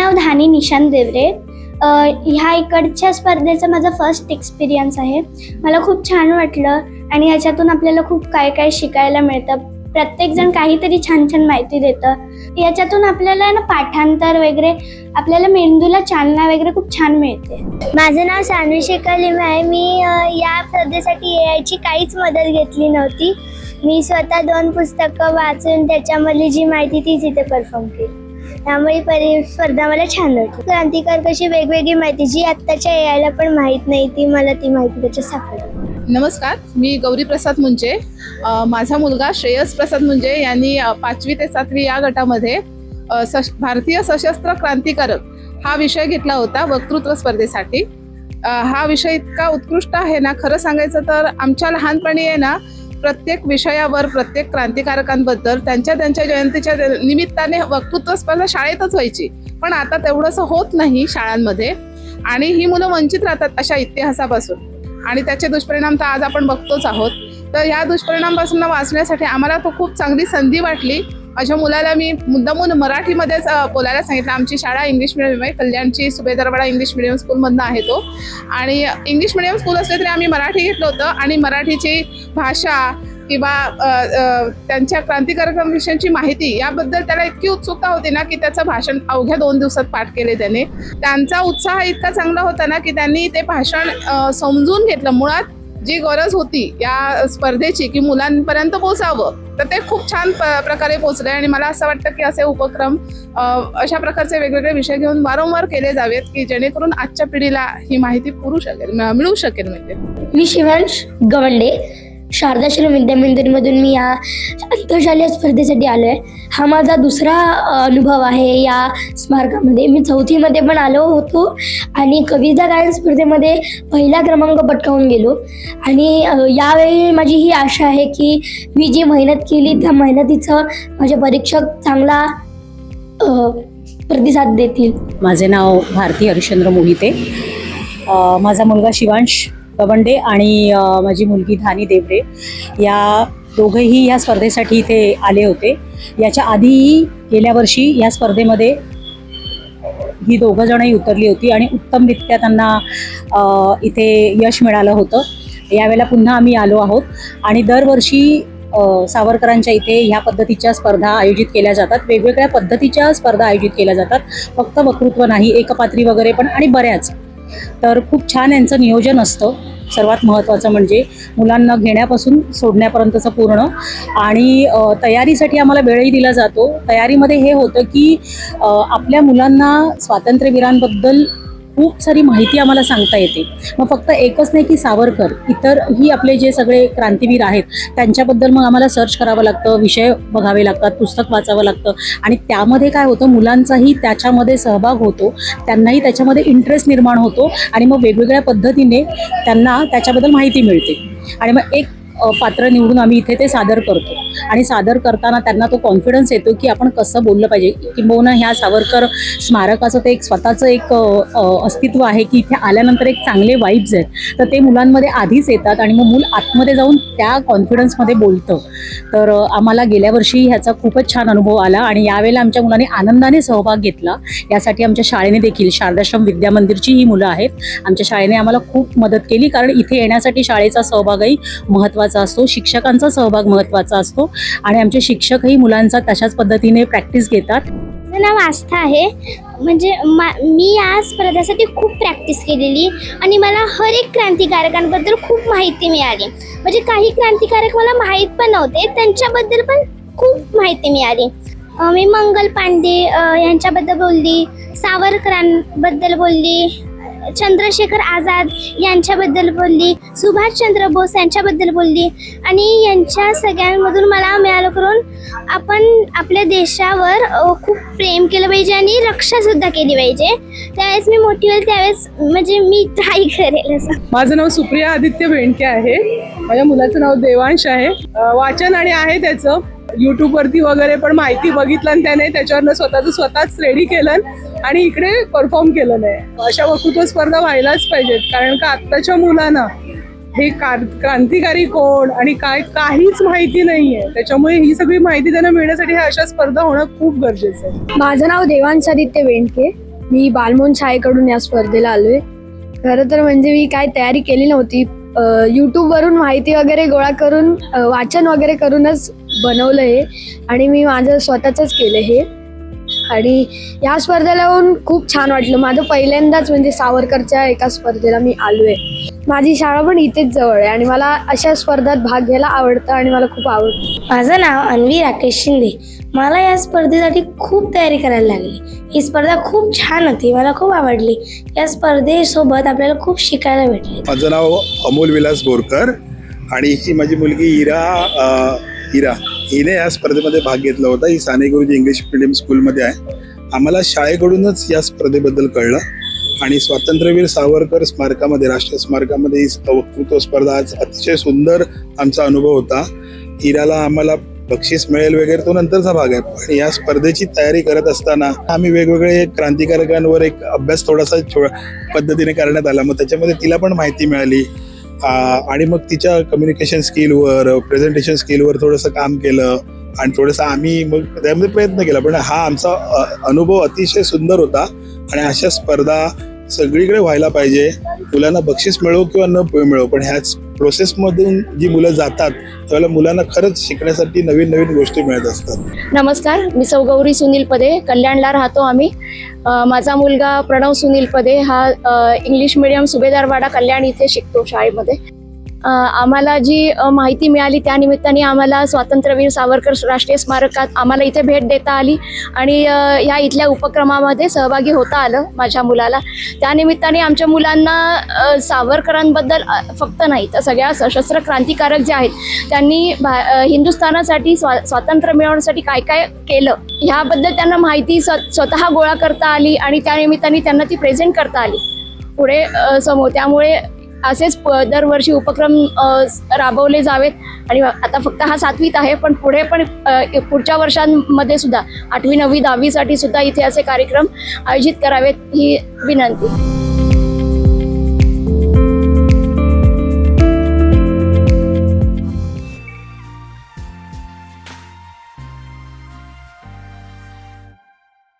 नाव धानी निशांत देवरे. ह्या इकडच्या स्पर्धेचा माझा फर्स्ट एक्सपिरियन्स आहे. मला खूप छान वाटलं आणि ह्याच्यातून आपल्याला खूप काय काय शिकायला मिळतं. प्रत्येकजण काहीतरी छान छान माहिती देतं. याच्यातून आपल्याला ना पाठांतर वगैरे आपल्याला मेंदूला चालना वगैरे खूप छान मिळते. माझं नाव सानवी शेखर लिम आहे. मी या स्पर्धेसाठी यायची काहीच मदत घेतली नव्हती. मी स्वतः 2 पुस्तकं वाचून त्याच्यामधली जी माहिती तीच इथे परफॉर्म केली. त्यामुळे स्पर्धा मला छान वाटली. क्रांतिकार कशी वेगवेगळी माहिती जी आत्ताच्या यायला पण माहीत नाही ती माहिती त्याच्यात सापडली. नमस्कार, मी गौरी प्रसाद मुंजे. माझा मुलगा श्रेयस प्रसाद मुंजे यांनी 5वी ते 7वी या गटामध्ये भारतीय सशस्त्र क्रांतिकारक हा विषय घेतला होता वक्तृत्व स्पर्धेसाठी. हा विषय इतका उत्कृष्ट आहे ना, खरं सांगायचं तर आमच्या लहानपणी आहे ना, प्रत्येक विषयावर प्रत्येक क्रांतिकारकांबद्दल त्यांच्या जयंतीच्या निमित्ताने वक्तृत्व स्पर्धा शाळेतच व्हायची. पण आता तेवढंसं होत नाही शाळांमध्ये आणि ही मुलं वंचित राहतात अशा इतिहासापासून आणि त्याचे दुष्परिणाम तर आज आपण बघतोच आहोत. तर या दुष्परिणामापासून वाचण्यासाठी आम्हाला तो खूप चांगली संधी वाटली. माझ्या मुलाला मी मुद्दामून मराठीमध्येच बोलायला सांगितलं. आमची शाळा इंग्लिश मिडियम आहे, कल्याणची सुभेदारवाडा इंग्लिश मिडियम स्कूलमधनं आहे तो. आणि इंग्लिश मिडियम स्कूल असले तरी आम्ही मराठी घेतलं होतं आणि मराठीची भाषा किंवा त्यांच्या क्रांतिकारकांविषयीची माहिती याबद्दल त्याला इतकी उत्सुकता होती ना की त्याचं भाषण अवघ्या 2 दिवसात पाठ केले त्याने. त्यांचा उत्साह इतका चांगला होता ना की त्यांनी ते भाषण समजून घेतलं. मुळात जी गरज होती या स्पर्धेची की मुलांपर्यंत पोचावं, तर ते खूप छान प्रकारे पोचले. आणि मला असं वाटतं की असे उपक्रम अशा प्रकारचे वेगवेगळे विषय घेऊन वारंवार केले जावेत की जेणेकरून आजच्या पिढीला ही माहिती मिळू शकेल. म्हणजे मी शिवांश गवंडे, शारदाश्रम विद्यामंदिरमधून मी या आंतरशालेय स्पर्धेसाठी आलो आहे. हा माझा दुसरा अनुभव आहे या स्मारकामध्ये. मी 4थीमध्ये पण आलो होतो आणि कविता गायन स्पर्धेमध्ये पहिला क्रमांक पटकावून गेलो. आणि यावेळी माझी ही आशा आहे की मी जी मेहनत केली त्या मेहनतीचं माझे परीक्षक चांगला प्रतिसाद देतील. माझे नाव भारती हरिश्चंद्र मोहिते. माझा मुलगा शिवांश गवंडे आणि माझी मुलगी धानी देवरे या दोघंही या स्पर्धेसाठी इथे आले होते. याच्या आधीही गेल्या वर्षी या स्पर्धेमध्ये ही दोघंजणही उतरली होती आणि उत्तमरित्या त्यांना इथे यश मिळालं होतं. यावेळेला पुन्हा आम्ही आलो आहोत आणि दरवर्षी सावरकरांच्या इथे ह्या पद्धतीच्या स्पर्धा आयोजित केल्या जातात. वेगवेगळ्या पद्धतीच्या स्पर्धा आयोजित केल्या जातात, फक्त वक्तृत्व नाही, एकपात्री वगैरे पण आणि बऱ्याच. तर खूप छान यांचं नियोजन असतं. सर्वात महत्त्वाचं म्हणजे मुलांना घेण्यापासून सोडण्यापर्यंतचं पूर्ण आणि तयारीसाठी आम्हाला वेळही दिला जातो. तयारीमध्ये हे होतं की आपल्या मुलांना स्वातंत्र्यवीरांबद्दल खूप सारी माहिती आम्हाला सांगता येते. मग फक्त एकच नाही की सावरकर, इतरही आपले जे सगळे क्रांतीवीर आहेत त्यांच्याबद्दल मग आम्हाला सर्च करावं लागतं, विषय बघावे लागतात, पुस्तक वाचावं लागतं आणि त्यामध्ये काय होतं, मुलांचाही त्याच्यामध्ये सहभाग होतो, त्यांनाही त्याच्यामध्ये इंटरेस्ट निर्माण होतो आणि मग वेगवेगळ्या पद्धतीने त्यांना त्याच्याबद्दल माहिती मिळते. आणि मग एक पात्र निवडून आम्ही इथे ते सादर करतो आणि सादर करताना त्यांना तो कॉन्फिडन्स येतो की आपण कसं बोललं पाहिजे. किंबहुना ह्या सावरकर स्मारकाचं ते एक स्वतःचं एक अस्तित्व आहे की इथे आल्यानंतर एक चांगले वाईब्स आहेत, तर ते मुलांमध्ये आधीच येतात आणि मग मूल आतमध्ये जाऊन त्या कॉन्फिडन्समध्ये बोलतं. तर आम्हाला गेल्या वर्षी ह्याचा खूपच छान अनुभव आला आणि यावेळेला आमच्या मुलांनी आनंदाने सहभाग घेतला. यासाठी आमच्या शाळेने देखील, शारदाश्रम विद्यामंदिरची ही मुलं आहेत, आमच्या शाळेने आम्हाला खूप मदत केली. कारण इथे येण्यासाठी शाळेचा सहभागही महत्त्वाचा असतो, शिक्षकांचा सहभाग महत्त्वाचा असतो आणि आमचे शिक्षकही मुलांचा तशाच पद्धतीने प्रॅक्टिस घेतात. माझं नाव आस्था आहे. म्हणजे मी या स्पर्धेसाठी खूप प्रॅक्टिस केलेली आणि मला हर एक क्रांतिकारकांबद्दल खूप माहिती मिळाली. म्हणजे काही क्रांतिकारक मला माहीत पण नव्हते, त्यांच्याबद्दल पण खूप माहिती मिळाली. मी मंगल पांडे यांच्याबद्दल बोलली, सावरकरांबद्दल बोलली, चंद्रशेखर आझाद यांच्याबद्दल बोलली, सुभाषचंद्र बोस यांच्याबद्दल बोलली आणि यांच्या सगळ्यांमधून मला मिळालं करून आपण आपल्या देशावर खूप प्रेम केलं पाहिजे आणि रक्षासुद्धा केली पाहिजे. त्यावेळेस मी मोठी होईल त्यावेळेस म्हणजे मी ट्राय करेल असं. माझं नाव सुप्रिया आदित्य बेंडके आहे. माझ्या मुलाचं नाव देवांश आहे. वाचन आणि आहे त्याचं यूट्यूबवरती वगैरे पण माहिती बघितलं आणि त्याने त्याच्यावरनं स्वतःच रेडी केलं आणि इकडे परफॉर्म केलं नाही. अशा वक्तृत्व स्पर्धा व्हायलाच पाहिजेत, कारण का आत्ताच्या मुलांना हे क्रांतिकारी कोण आणि काय काहीच माहिती नाहीये. त्याच्यामुळे ही सगळी माहिती त्यांना मिळण्यासाठी ह्या अशा स्पर्धा होणं खूप गरजेचं आहे. माझं नाव देवांश आदित्य बेंडके. मी बालमोहन शाळेकडून या स्पर्धेला आलोय. खरं तर म्हणजे मी काय तयारी केली नव्हती. यूट्यूबवरून माहिती वगैरे गोळा करून वाचन वगैरे करूनच बनवलं हे आणि मी माझं स्वतःचंच केलं हे. आणि या स्पर्धेला येऊन खूप छान वाटलं. माझं पहिल्यांदाच म्हणजे सावरकरच्या एका स्पर्धेला मी आलोय. माझी शाळा पण इथेच जवळ आहे आणि मला अशा स्पर्धात भाग घ्यायला आवडतं आणि मला खूप आवडतं. माझं नाव अन्वी राकेश शिंदे. मला या स्पर्धेसाठी खूप तयारी करायला लागली. ही स्पर्धा खूप छान होती, मला खूप आवडली. या स्पर्धेसोबत आपल्याला खूप शिकायला भेटले. माझं नाव अमोल विलास बोरकर आणि ही माझी मुलगी हिरा हिने या स्पर्धेमध्ये भाग घेतला होता. ही साने गुरुजी इंग्लिश मीडियम स्कूलमध्ये आहे. आम्हाला शाळेकडूनच या स्पर्धेबद्दल कळलं आणि स्वातंत्र्यवीर सावरकर स्मारकामध्ये, राष्ट्रीय स्मारकामध्ये ही वक्तृत्व स्पर्धा आज अतिशय सुंदर आमचा अनुभव होता. हिराला आम्हाला बक्षीस मिळेल वगैरे तो नंतरचा भाग आहे. पण या स्पर्धेची तयारी करत असताना आम्ही वेगवेगळे क्रांतिकारकांवर एक अभ्यास थोडासा पद्धतीने करण्यात आला. मग त्याच्यामध्ये तिला पण माहिती मिळाली आणि मग तिच्या कम्युनिकेशन स्किलवर, प्रेझेंटेशन स्किलवर थोडंसं काम केलं आणि थोडंसं आम्ही मग त्यामध्ये प्रयत्न केला. पण हा आमचा अनुभव अतिशय सुंदर होता आणि अशा स्पर्धा सगळीकडे व्हायला पाहिजे. मुलांना बक्षीस मिळो किंवा न मिळो, पण ह्याच प्रोसेसमधून जी मुलं जातात त्यावेळेला मुलांना खरंच शिकण्यासाठी नवीन नवीन गोष्टी मिळत असतात. नमस्कार, मी सौ गौरी सुनील पदे, कल्याणला राहतो आम्ही. माझा मुलगा प्रणव सुनील पदे हा इंग्लिश मिडियम सुभेदारवाडा कल्याण इथे शिकतो शाळेमध्ये. आम्हाला जी माहिती मिळाली त्या निमित्ताने आम्हाला स्वातंत्र्यवीर सावरकर राष्ट्रीय स्मारकात आम्हाला इथे भेट देता आली आणि ह्या इथल्या उपक्रमामध्ये सहभागी होता आलं माझ्या मुलाला. त्यानिमित्ताने आमच्या मुलांना सावरकरांबद्दल फक्त नाही तर सगळ्या सशस्त्र क्रांतिकारक जे आहेत त्यांनी हिंदुस्थानासाठी स्वातंत्र्य मिळवण्यासाठी काय काय केलं ह्याबद्दल त्यांना माहिती स्वतः गोळा करता आली आणि त्यानिमित्ताने त्यांना ती प्रेझेंट करता आली पुढे समोर. त्यामुळे असेच दरवर्षी उपक्रम राबवले जावेत आणि आता फक्त हा 7वीत आहे, पण पुढे पण पुढच्या वर्षांमध्ये सुद्धा 8वी 9वी 10वीसाठी सुद्धा इथे असे कार्यक्रम आयोजित करावेत ही विनंती.